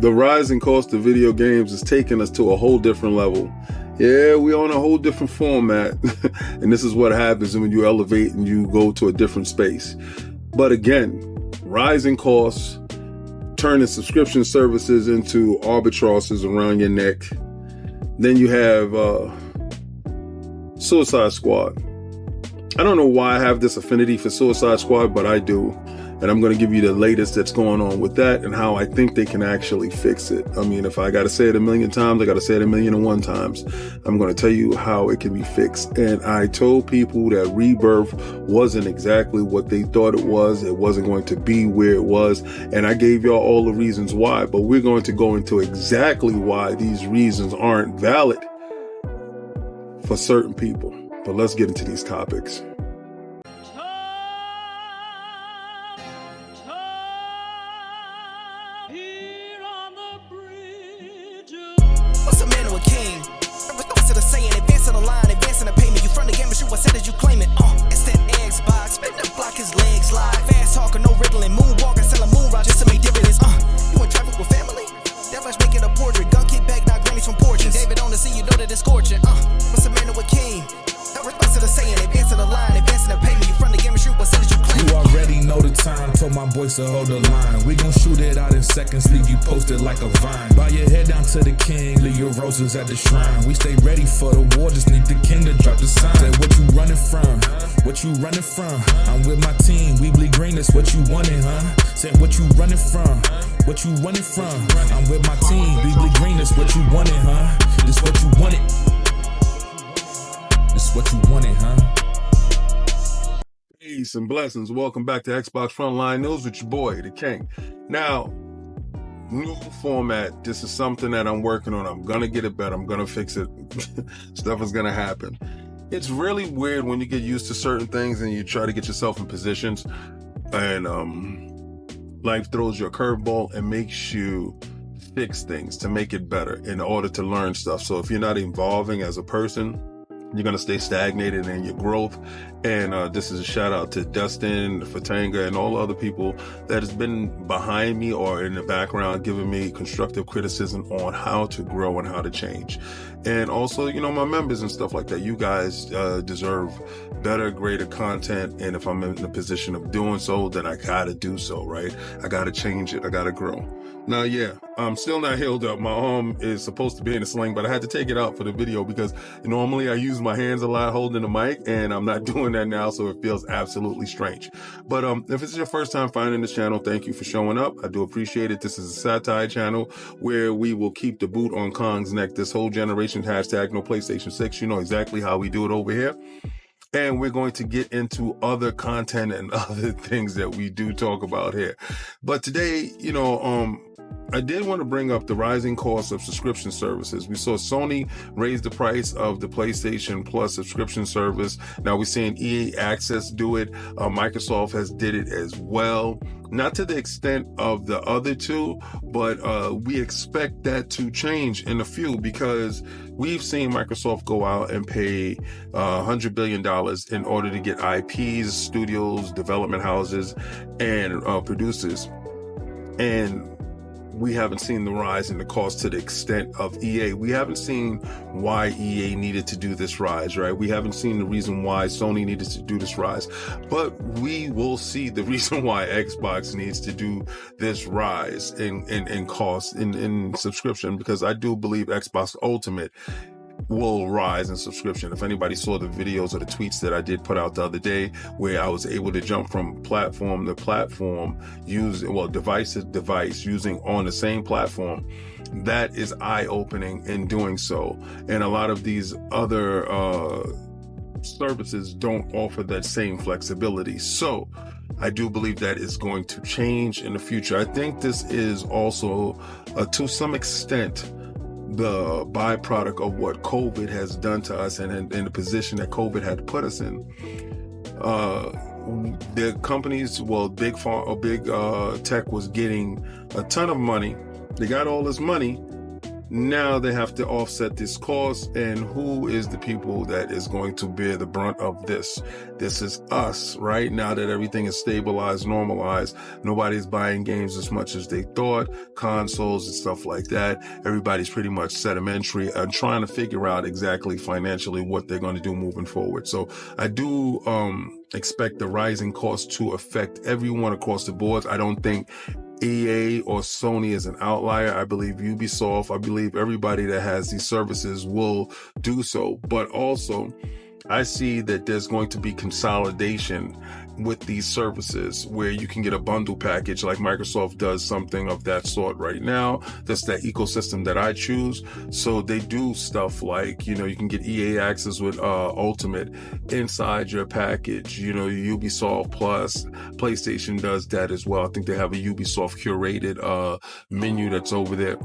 The rising cost of video games is taking us to a whole different level. Yeah, we're on a whole different format. And this is what happens when you elevate and you go to a different space. But again, rising costs, turning subscription services into albatrosses around your neck. Then you have Suicide Squad. I don't know why I have this affinity for Suicide Squad, but I do. And I'm going to give you the latest that's going on with that and how I think they can actually fix it. I mean, if I got to say it a million times, I got to say it 1,000,001 times. I'm going to tell you how it can be fixed. And I told people that Rebirth wasn't exactly what they thought it was. It wasn't going to be where it was. And I gave y'all all the reasons why. But we're going to go into exactly why these reasons aren't valid for certain people. But let's get into these topics. What said you claim it? Instant Xbox, spin the block, his legs slide. Fast talker, no riddling, moonwalking, selling moon rock just to make dividends. You in traffic with family? That much making a portrait. Gun kick back, knock grannies from porches. David on the scene, you know that it's scorching. What's the matter with King? No response to the saying, advancing the line, advancing the payment. You front the game and shoot, what said you claim? You already know the time, told my boys to hold the line. We gon' shoot it out in seconds, leave you posted like a vine. Bow your head down to the king, leave your roses at the shrine. We stay ready for the war, just need the king to drop the sign. Say what you running from? What you running from? I'm with my team, we bleed green, that's what you wanted, huh? Say what you running from? What you running from? I'm with my team, we bleed green, that's what you wanted, huh? This what you wanted. This what you wanted, huh? Peace and blessings. Welcome back to Xbox Frontline News with your boy, the King. Now, new format. This is something that I'm working on. I'm gonna get it better. I'm gonna fix it. Stuff is gonna happen. It's really weird when you get used to certain things and you try to get yourself in positions and life throws you a curveball and makes you fix things to make it better in order to learn stuff. So if you're not evolving as a person, you're going to stay stagnated in your growth. And this is a shout out to Dustin, Fatanga, and all other people that has been behind me or in the background giving me constructive criticism on how to grow and how to change. And also, you know, my members and stuff like that. You guys deserve better, greater content. And if I'm in a position of doing so, then I got to do so, right? I got to change it. I got to grow. Now, yeah, I'm still not healed up. My arm is supposed to be in a sling, but I had to take it out for the video because normally I use my hands a lot holding the mic, and I'm not doing that now, so it feels absolutely strange. But if it's your first time finding this channel, thank you for showing up. I do appreciate it. This is a satire channel where we will keep the boot on Kong's neck this whole generation. Hashtag no PlayStation 6. You know exactly how we do it over here. And we're going to get into other content and other things that we do talk about here. But today, you know, I did want to bring up the rising cost of subscription services. We saw Sony raise the price of the PlayStation Plus subscription service. Now we're seeing EA Access do it. Microsoft has did it as well. Not to the extent of the other two, but we expect that to change in a few because we've seen Microsoft go out and pay $100 billion in order to get IPs, studios, development houses, and producers. And we haven't seen the rise in the cost to the extent of EA. We haven't seen why EA needed to do this rise, right? We haven't seen the reason why Sony needed to do this rise, but we will see the reason why Xbox needs to do this rise in cost in subscription, because I do believe Xbox Ultimate will rise in subscription. If anybody saw the videos or the tweets that I did put out the other day where I was able to jump from platform to platform device to device using on the same platform, that is eye-opening in doing so. And a lot of these other services don't offer that same flexibility. So I do believe that is going to change in the future. I think this is also to some extent the byproduct of what COVID has done to us and in the position that COVID had put us in. The companies, big tech was getting a ton of money. They got all this money. Now they have to offset this cost, and who is the people that is going to bear the brunt of this? This is us, right? Now that everything is stabilized, normalized, nobody's buying games as much as they thought, consoles and stuff like that. Everybody's pretty much sedimentary and trying to figure out exactly financially what they're going to do moving forward. So I do expect the rising cost to affect everyone across the board. I don't think EA or Sony is an outlier. I believe Ubisoft, I believe everybody that has these services will do so. But also, I see that there's going to be consolidation with these services where you can get a bundle package, like Microsoft does something of that sort right now. That's that ecosystem that I choose. So they do stuff like, you can get EA access with Ultimate inside your package. Ubisoft Plus, PlayStation does that as well. I think they have a Ubisoft curated menu that's over there.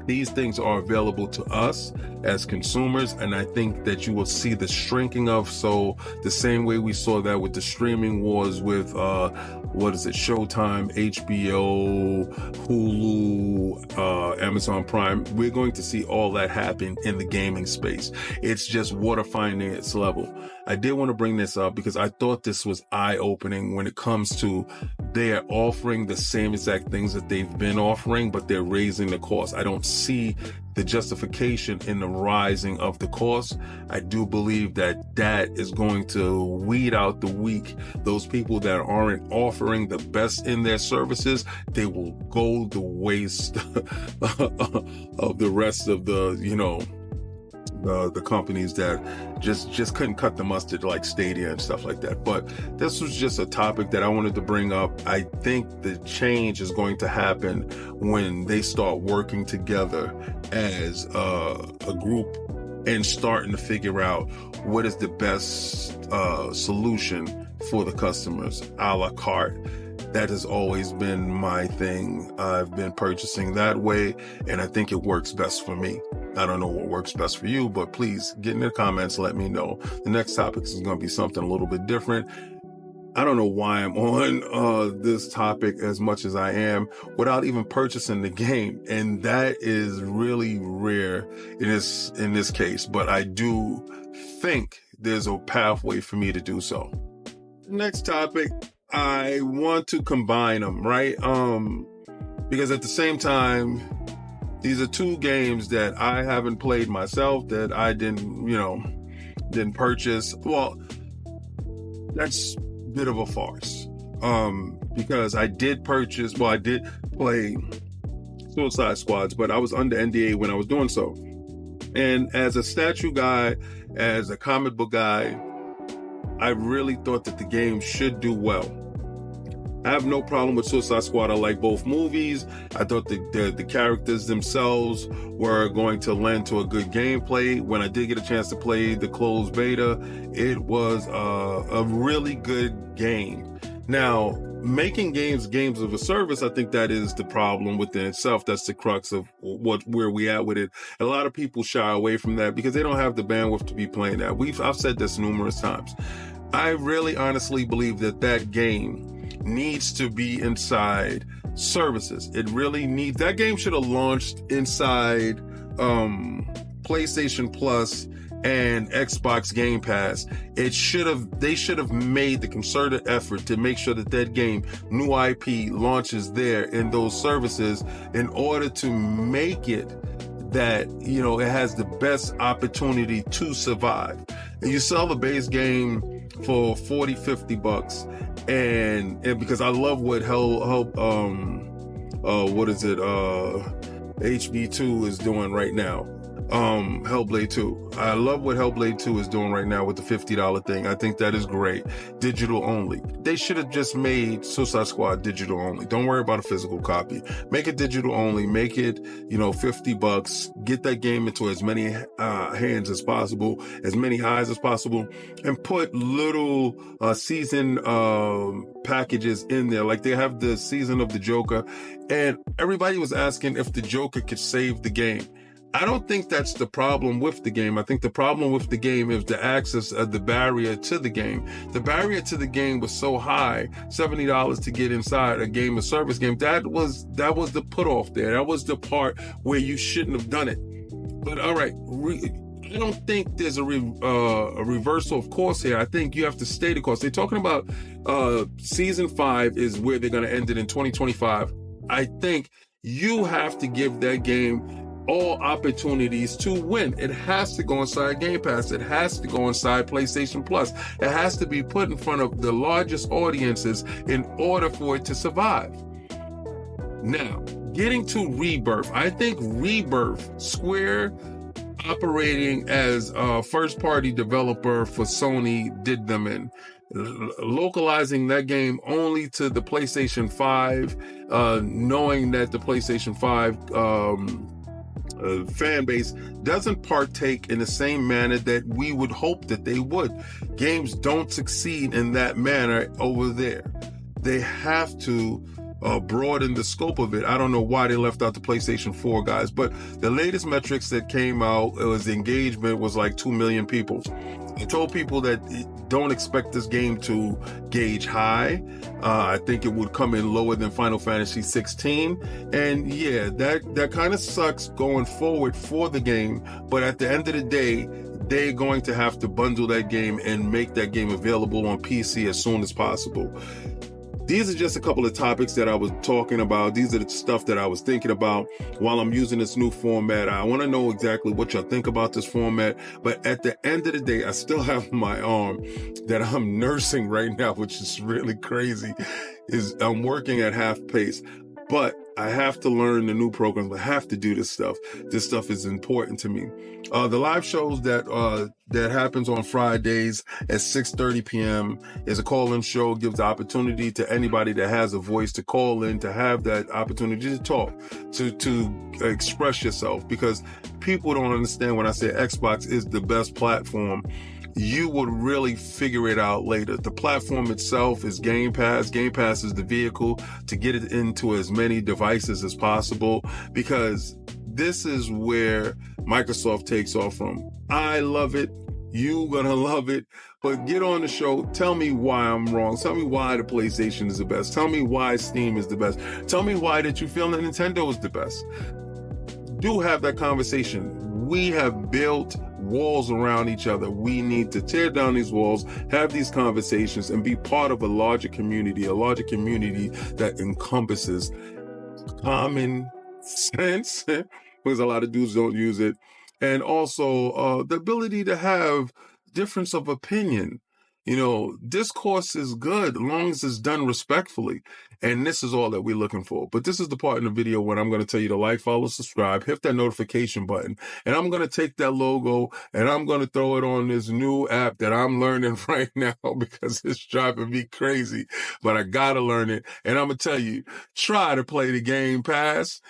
These things are available to us as consumers, and I think that you will see the shrinking of, so the same way we saw that with the streaming wars with, Showtime, HBO, Hulu, Amazon Prime, we're going to see all that happen in the gaming space. It's just water finding its level. I did want to bring this up because I thought this was eye-opening when it comes to they're offering the same exact things that they've been offering, but they're raising the cost. I don't see the justification in the rising of the cost. I do believe that is going to weed out the weak. Those people that aren't offering the best in their services, they will go the waste of the rest of the companies that just couldn't cut the mustard, like Stadia and stuff like that. But this was just a topic that I wanted to bring up. I think the change is going to happen when they start working together as a group and starting to figure out what is the best solution for the customers, a la carte. That has always been my thing. I've been purchasing that way, and I think it works best for me. I don't know what works best for you, but please get in the comments, let me know. The next topic is going to be something a little bit different. I don't know why I'm on this topic as much as I am without even purchasing the game, and that is really rare in this case, but I do think there's a pathway for me to do so. Next topic, I want to combine them, right? Because at the same time, these are two games that I haven't played myself, that I didn't purchase. Well, that's a bit of a farce. Because I did play Suicide Squads, but I was under NDA when I was doing so. And as a statue guy, as a comic book guy, I really thought that the game should do well. I have no problem with Suicide Squad. I like both movies. I thought the characters themselves were going to lend to a good gameplay. When I did get a chance to play the closed beta, it was a really good game. Now, making games of a service, I think that is the problem within itself. That's the crux of where we at with it. A lot of people shy away from that because they don't have the bandwidth to be playing that. I've said this numerous times. I really honestly believe that game needs to be inside services. It really needs, that game should have launched inside PlayStation Plus and Xbox Game Pass. They should have made the concerted effort to make sure that game, new IP, launches there in those services in order to make it that, it has the best opportunity to survive. And you sell the base game for $40-$50, and because I love what HB2 is doing right now. Hellblade 2. I love what Hellblade 2 is doing right now with the $50 thing. I think that is great. Digital only. They should have just made Suicide Squad digital only. Don't worry about a physical copy. Make it digital only. Make it, $50. Get that game into as many hands as possible, as many eyes as possible, and put little season packages in there. Like they have the season of the Joker, and everybody was asking if the Joker could save the game. I don't think that's the problem with the game. I think the problem with the game is the access of the barrier to the game. The barrier to the game was so high, $70 to get inside a game of service game. That was the put off there. That was the part where you shouldn't have done it. But all right, I don't think there's a reversal of course here. I think you have to stay the course. They're talking about season 5 is where they're going to end it in 2025. I think you have to give that game all opportunities to win. It has to go inside Game Pass. It has to go inside PlayStation Plus. It has to be put in front of the largest audiences in order for it to survive. Now, getting to Rebirth. I think Rebirth, Square operating as a first-party developer for Sony, did them in. Localizing that game only to the PlayStation 5, knowing that the PlayStation 5 fan base doesn't partake in the same manner that we would hope that they would. Games don't succeed in that manner over there. They have to broaden the scope of it. I don't know why they left out the PlayStation 4 guys, but the latest metrics that came out, it was the engagement was like 2 million people. I told people that don't expect this game to gauge high. I think it would come in lower than Final Fantasy 16. And yeah, that kind of sucks going forward for the game. But at the end of the day, they're going to have to bundle that game and make that game available on PC as soon as possible. These are just a couple of topics that I was talking about. These are the stuff that I was thinking about while I'm using this new format. I want to know exactly what y'all think about this format. But at the end of the day, I still have my arm that I'm nursing right now, which is really crazy. I'm working at half pace. But I have to learn the new programs. I have to do this stuff. This stuff is important to me. The live shows that happens on Fridays at 6:30 p.m. is a call-in show. Gives the opportunity to anybody that has a voice to call in, to have that opportunity to talk, to express yourself. Because people don't understand when I say Xbox is the best platform. You would really figure it out later. The platform itself is Game Pass. Game Pass is the vehicle to get it into as many devices as possible, because this is where Microsoft takes off from. I love it. You're gonna love it. But get on the show. Tell me why I'm wrong. Tell me why the PlayStation is the best. Tell me why Steam is the best. Tell me why that you feel that Nintendo is the best. Do have that conversation. We have built walls around each other. We need to tear down these walls, have these conversations, and be part of a larger community that encompasses common sense, because a lot of dudes don't use it, and also the ability to have difference of opinion. Discourse is good as long as it's done respectfully. And this is all that we're looking for. But this is the part in the video when I'm going to tell you to like, follow, subscribe, hit that notification button. And I'm going to take that logo and I'm going to throw it on this new app that I'm learning right now, because it's driving me crazy. But I got to learn it. And I'm going to tell you, try to play the Game Pass.